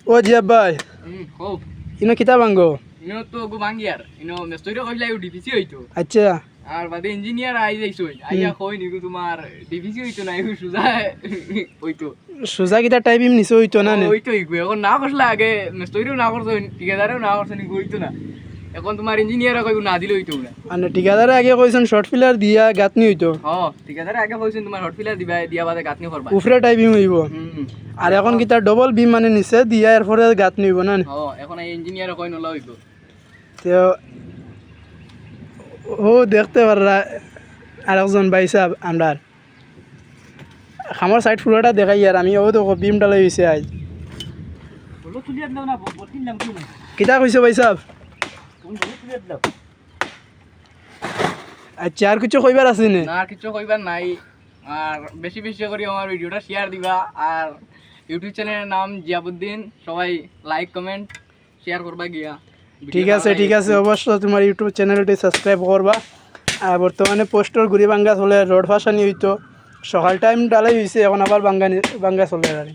ও জিয়া ভাই খুব ইনো কিতা ভাঙ্গো ইনো তো গো ভাঙ্গি আর ইনো মেস্তইরে কইলা ইউ ডিপিসি হইতো আচ্ছা আর বাদে ইঞ্জিনিয়ার আই যাইছো আইয়া কই নিগু তোমার ডিপিসি হইতো না ইউ সুজা হইতো সোজা কিতা টাইপ ইম নিছে হইতো না নে হইতো ইগু এখন না করলা আগে মেস্তইরেও না করছো ঠিকাদারেও না করছো নিগু হইতো না এখন তোমার ইঞ্জিনিয়ার কইবো না দিলে হইতো না মানে ঠিকাদারে আগে কইছেন শর্ট ফিলার দিয়া গাতনি হইতো ঠিকাদারে আগে কইছেন তোমার হট ফিলার দিবা দিয়া বাদে গাতনি করবা উফরে টাইপ ইম হইব আর এখন কিতা ডবল বিম মানে নিচে দিয়া এরপরে গাতনি হইব না এখন এই ইঞ্জিনিয়ার কই নলা হইতো তো ও দেখতে পাররা আরেকজন ভাই সাহেব আমরা আমার সাইড পুরোটা দেখাই আর আমি ও তো বিম ডালাই হইছে আজ বলো তুলিয়া দাও না বলতিন নাম কি কিতা কইছে ভাই সাহেব তুমি বলো তুলিয়া দাও আচ্ছা আর কিছু কইবার আছে নে না কিছু কইবার নাই আর বেশি বেশি করে আমার ভিডিওটা শেয়ার দিবা আর ইউটিউব চ্যানেলের নাম জিয়াবুদ্দিন সবাই লাইক কমেন্ট শেয়ার করবা গিয়া ঠিক আছে অবশ্যই তোমার ইউটিউব চ্যানেলটি সাবস্ক্রাইব করবা আর বর্তমানে পোস্টর ঘুরি ভাঙ্গা চলে রোড ফাঁসানি হইতো সকাল টাইম ডালাই হয়েছে এখন আবার ভাঙ্গা চলে আর